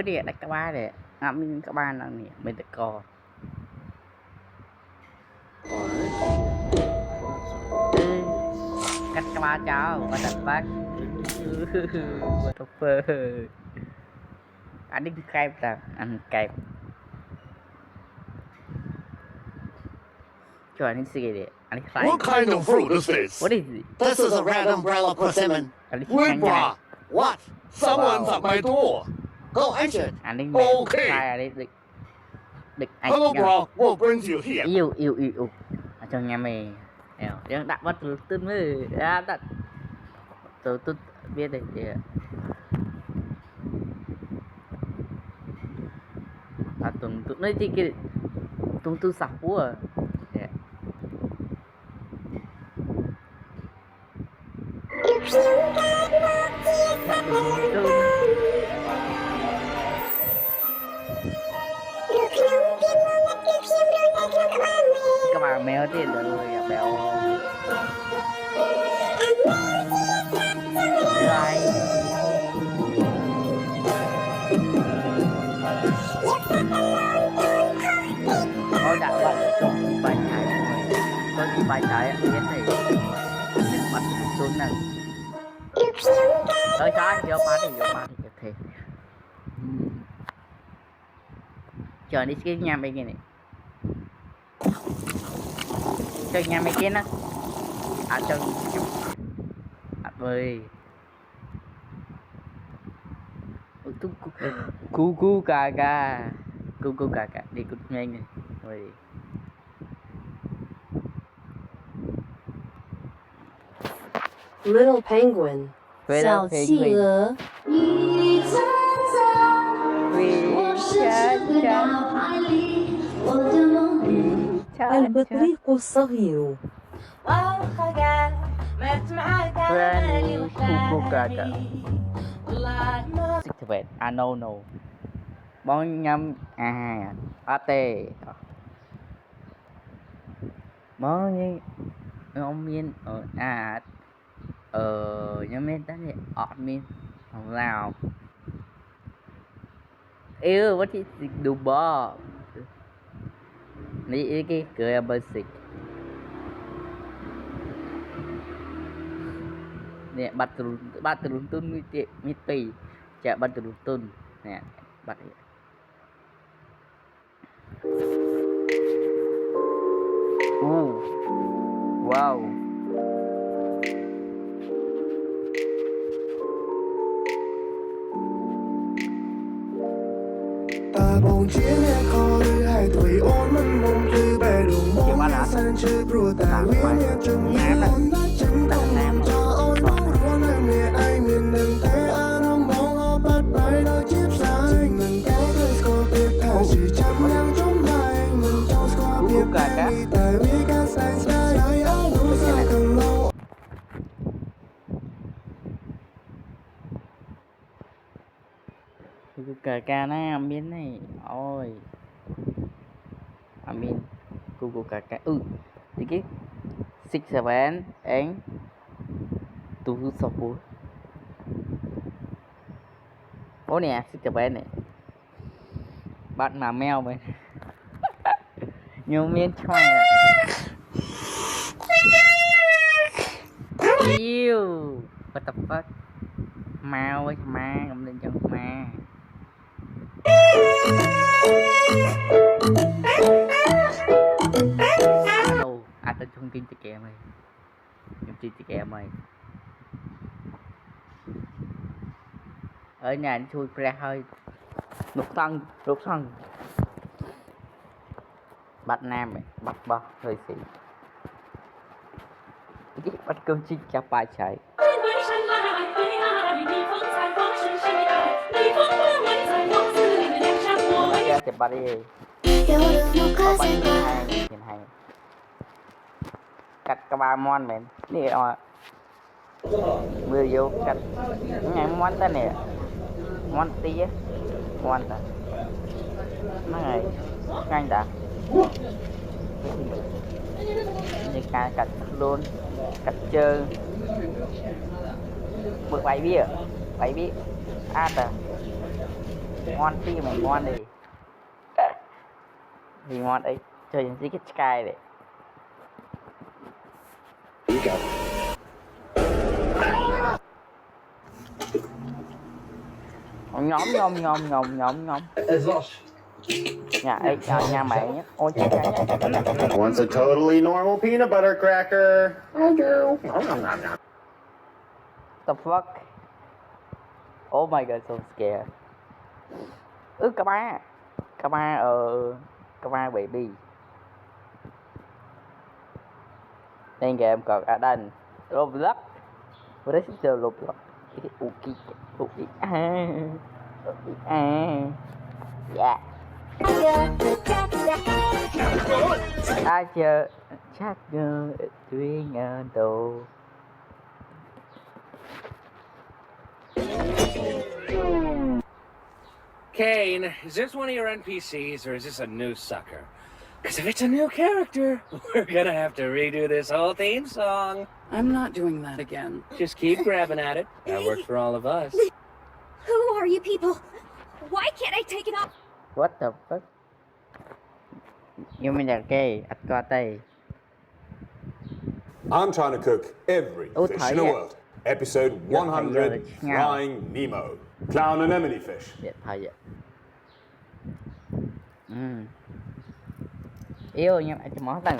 đi đặt các ba để mình các ba là nè mình được co cắt các ba cháu và đặt bác what the fuck anh đi kẹp ta anh kẹp cho anh see it anh What kind of fruit is this? What is it? This is a red umbrella persimmon. Weird bra. What? Someone's at my door. Go answer it. Anh đi Okay. anh đi địch anh Hello, bro. What brings you here? yêu cho nhà mày đang đặt bắt từ tin mới đã đặt từ tôi biết đấy thì tuần tụi nó chỉ cái tuần tư sạc của các bạn mèo thì rồi béo đã bật trong bài trái tôi đi bài trái biết này bật xuống này tới trái vô ba thì thế chờ đi cái nhà mấy cái này chơi nhà mấy cái nó cho ơi cu cà đi cút nhanh này rồi Little penguin. 小企鹅。你站在我深处的脑海里，我的梦里。البطريق الصغير. no bón nhâm at bón như ông miên nhóm miên đó thì miên không nào yêu what is do bò ní cái cười basic nè bắt turun miti cak bắt turun nè bắt wow ta bóng chia nghe khó lưu hai tuổi ôn mân mông thư bè đường bóng nghe sân chơi bùa ta nguyên nghe chung nghe ôn đã chân không làm cho ôn mong ruộng em nghe ai miền đừng thế an ông mong họ bắt bài đôi chip xa mình có thể có biết thả chỉ chăm nhang chúng mai mình cho có biết đi tại vì cả sáng xa đời áo đủ xa cần lâu ca này âm biến này ôi âm biến ca thì cái 6 7 and 2 support bố nè 6 7 này bạn mà mèo mày nhiều miếng choai yêu what the fuck mau với ma ngậm lên chân ma alo tên thông tin cho kẻ mày thông tin cho kẻ mày ở nhà anh chui ra hơi lục thân bắt nam mày bắt bao hơi xị cái bắt cơm chi cho bài chạy cái bà đi nhìn hay cắt cái ba món mình đi rồi mưa vô cắt ngày món ta nè món tía món ta nó này nhanh đã như cắt luôn cắt chơi bực bảy bia ta ngon tí mày ngon đi thì ngon ấy chơi những cái sky đấy nhóm nhà ấy nhà mày nhé ôi chết Wants a totally normal peanut butter cracker. the fuck oh my god so scared cá ba baby đây game còn Adan Roblox vừa đấy chơi Roblox yeah I just chat girl doing a door Kane, is this one of your NPCs or is this a new sucker? Because if it's a new character, we're gonna have to redo this whole theme song. I'm not doing that again. Just keep grabbing at it. That works for all of us. Who are you people? Why can't I take it off? what the fuck you mean that gay at got đây I'm trying to cook every Oh, fish thầy in the à. world. Episode Dạ, thầy 100, giờ là ngào. Flying Nemo. Clown anemone fish. Điện thầy vậy yêu nhưng mà cho món tầng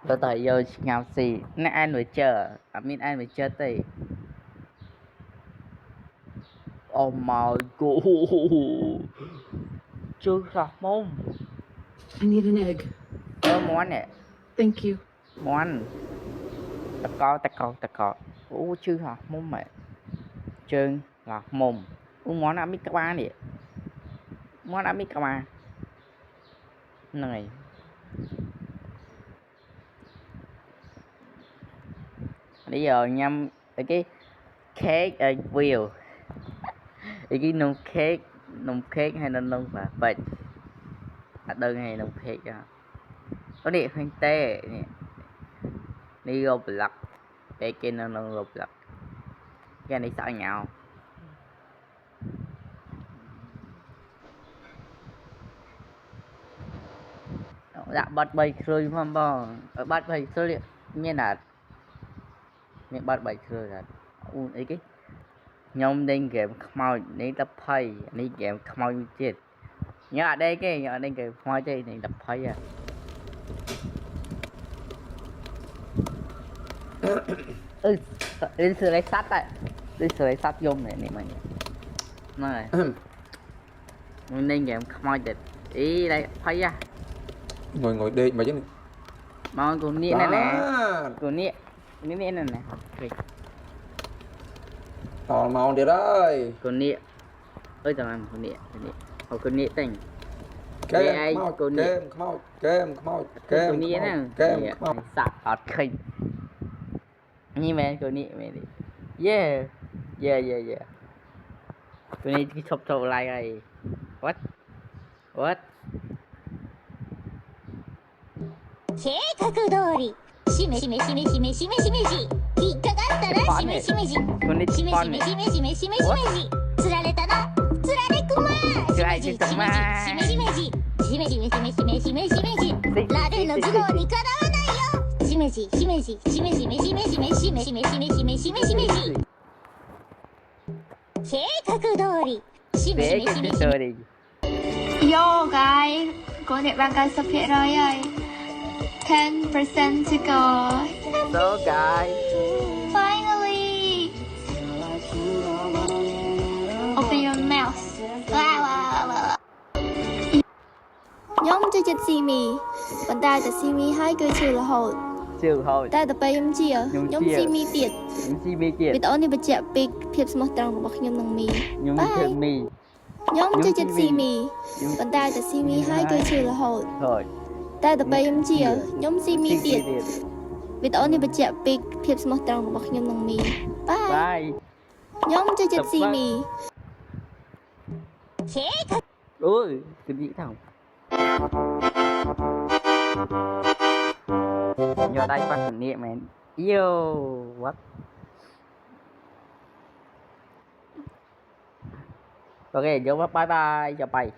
tôi tới giờ ngào xì nè anh mới chờ anh mới chờ thì oh my god chưa sao mông I need an egg. món nè Thank you. món ta co chưa hả mông mẹ chân là mồm món ăn mít ba nè món ăn mít ba này bây giờ nhâm cái cake wheel cái nông cake hay nông và vậy đơn hay nông cake có điện hoang tê nè đi Roblox cái kia nó Roblox cái này sợ nhau đã bắt bay khơi mà bò bắt bay khơi như là mẹ bắt bay khơi là ấy cái nhóm đen game mau này tập hay này game mau chết nhớ ở đây cái nhớ đây game mau chơi này tập hay à lên sửa lấy sắt đấy lên sửa lấy sắt dùng này này mày này nên game mau chết ý đây hay à ngồi đi mà chứ mà con nít này nè con nít này nè màu đi đây con nít ơi tao ăn con nít hoặc con nít tỉnh kem con nít nè sạc ọt khinh như mẹ con nít mẹ đi yeah con nít cái chụp lại này what 計画通りしめしめしめしめしめしめじ引っかかったらしめしめじしめしめしめしめしめしめじ釣られたな釣られくましめじしめしめじしめしめしめしめしめしめじラルの頭脳にかなわないよしめじしめじしめしめしめしめしめしめしめしめしめしめじ計画通りしめしめしめしめ Yo guys, côអ្នកបាន90%ហើយ 10% to go. So guys Finally. Open your mouth. Nhóm chơi chật xì mì. Còn ta chật xì mì hai cười trừ là hột. Trừ hột. Ta tập bay nhóm chia. Nhóm xì mì tiệt. Vì tao này bật chẹp big phiệp smart trăng của bác nhóm nâng mì. Bye. Nhóm chơi chật xì mì. Còn ta chật xì mì hai cười trừ là hột. Rồi. Ta tập bay nhóm chia. Nhóm xì mì tiệt. Vì tao này bật chẹp big phiệp smart trăng của bác nhóm nâng mì. Bye. Nhóm chơi chật xì mì. ôi cái gì thằng do đây phát thử nghiệm mày yêu what ok vô bye bye chào bye